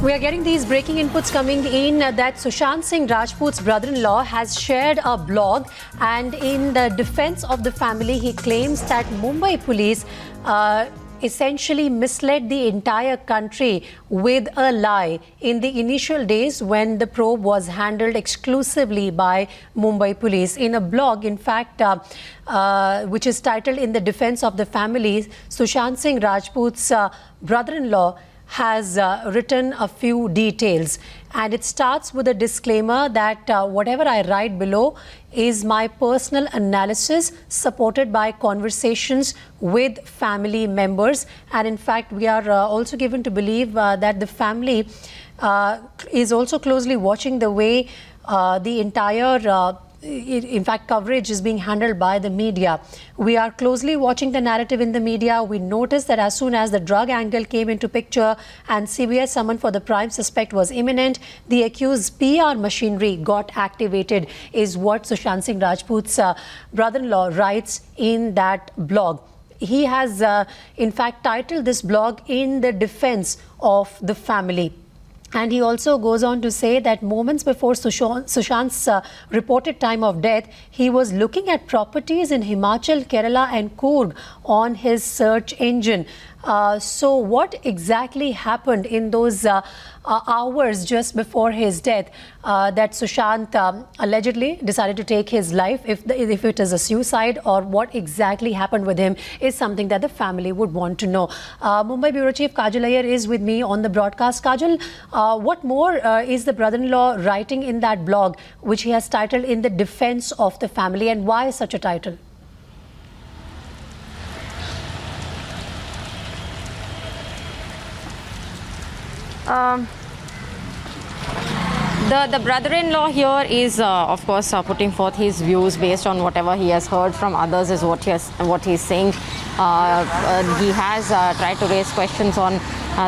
We are getting these breaking inputs coming in that Sushant Singh Rajput's brother-in-law has shared a blog, and in the defense of the family, he claims that Mumbai police essentially misled the entire country with a lie in the initial days when the probe was handled exclusively by Mumbai police. In a blog, in fact, which is titled "In the Defense of the Family," Sushant Singh Rajput's brother-in-law has written a few details, and it starts with a disclaimer that whatever I write below is my personal analysis supported by conversations with family members. And in fact, we are also given to believe that the family is also closely watching the way the entire in fact, coverage is being handled by the media. We are closely watching the narrative in the media. We noticed that as soon as the drug angle came into picture and CBI summon for the prime suspect was imminent, the accused PR machinery got activated, is what Sushant Singh Rajput's brother-in-law writes in that blog. He has, in fact, titled this blog "In the Defense of the Family." And he also goes on to say that moments before Sushant's reported time of death, he was looking at properties in Himachal, Kerala and Coorg on his search engine. So what exactly happened in those hours just before his death that Sushant allegedly decided to take his life, if it is a suicide, or what exactly happened with him, is something that the family would want to know. Mumbai Bureau Chief Kajal Iyer is with me on the broadcast. Kajal, what more is the brother-in-law writing in that blog, which he has titled "In the Defense of the Family," and why such a title? The brother-in-law here is, of course, putting forth his views based on whatever he has heard from others, is what he's saying. He has tried to raise questions on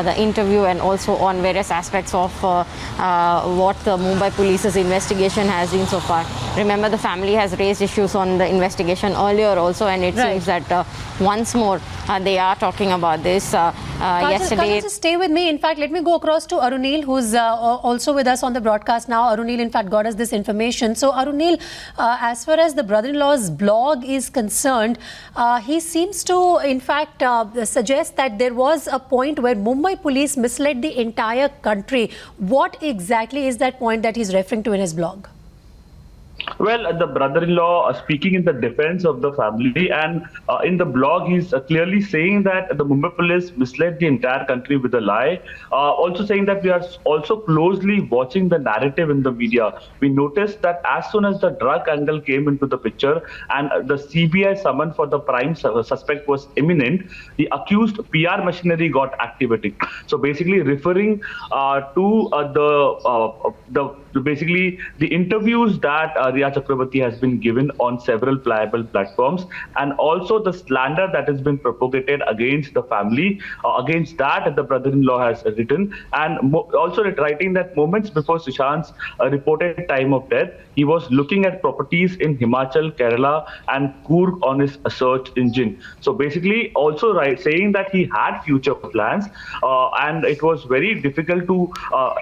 the interview and also on various aspects of what the Mumbai police's investigation has been so far. Remember, the family has raised issues on the investigation earlier also, and it seems that once more they are talking about this. Yesterday, just stay with me. In fact, let me go across to Arunil, who's also with us on the broadcast now. Arunil, in fact, got us this information. So, Arunil, as far as the brother-in-law's blog is concerned, he seems to, in fact, suggest that there was a point where Mumbai police misled the entire country. What exactly is that point that he's referring to in his blog? Well, the brother-in-law speaking in the defense of the family, and in the blog he's clearly saying that the Mumbai police misled the entire country with a lie. Also saying that we are also closely watching the narrative in the media. We noticed that as soon as the drug angle came into the picture and the CBI summon for the prime suspect was imminent, the accused PR machinery got activated. So basically referring to the interviews that Riya Chakrabarti has been given on several pliable platforms, and also the slander that has been propagated against the family. Against that, the brother-in-law has written, and also writing that moments before Sushant's reported time of death, he was looking at properties in Himachal, Kerala and Coorg on his search engine. So basically also saying that he had future plans, and it was very difficult to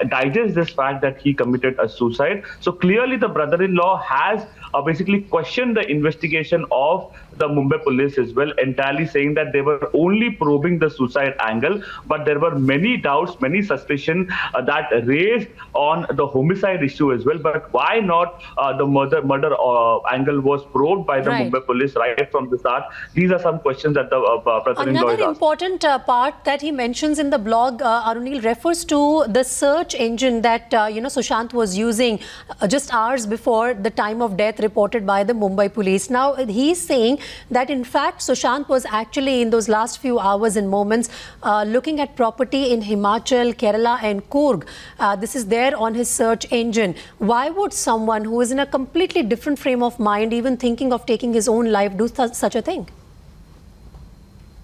digest this fact that he committed a suicide. So clearly the brother-in-law has basically questioned the investigation of the Mumbai police as well, entirely saying that they were only probing the suicide angle, but there were many doubts, many suspicion that raised on the homicide issue as well. But why not the murder angle was probed by the Mumbai police right from the start? These are some questions that the brother-in-law Another important part that he mentions in the blog, Arunil, refers to the search engine that Sushant was using just hours before the time of death reported by the Mumbai police. Now, he's saying that in fact Sushant was actually in those last few hours and moments looking at property in Himachal, Kerala and Coorg. This is there on his search engine. Why would someone who is in a completely different frame of mind, even thinking of taking his own life, do such a thing?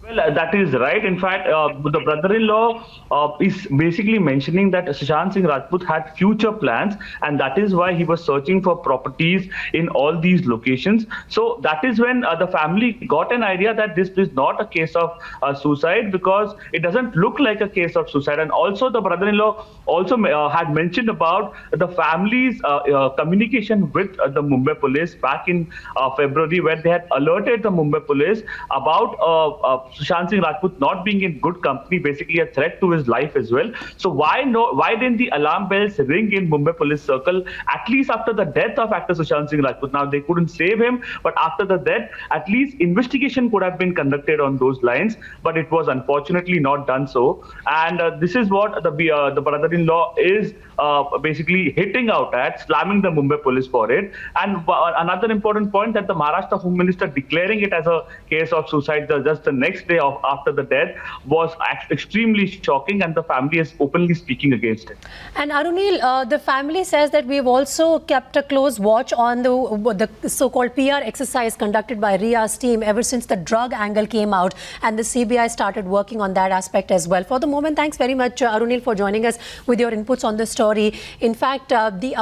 Well, that is right. In fact, the brother-in-law is basically mentioning that Sushant Singh Rajput had future plans, and that is why he was searching for properties in all these locations. So that is when the family got an idea that this is not a case of suicide, because it doesn't look like a case of suicide. And also, the brother-in-law also had mentioned about the family's communication with the Mumbai police back in February, where they had alerted the Mumbai police about Sushant Singh Rajput not being in good company, basically a threat to his life as well. So why didn't the alarm bells ring in Mumbai police circle, at least after the death of actor Sushant Singh Rajput? Now, they couldn't save him, but after the death, at least investigation could have been conducted on those lines, but it was unfortunately not done so. And this is what the brother-in-law is basically hitting out at, slamming the Mumbai police for it. And another important point, that the Maharashtra Home Minister declaring it as a case of suicide just the next day after the death was extremely shocking, and the family is openly speaking against it. And Arunil, the family says that we've also kept a close watch on the so-called PR exercise conducted by Ria's team ever since the drug angle came out, and the CBI started working on that aspect as well. For the moment, thanks very much, Arunil, for joining us with your inputs on the story. In fact, the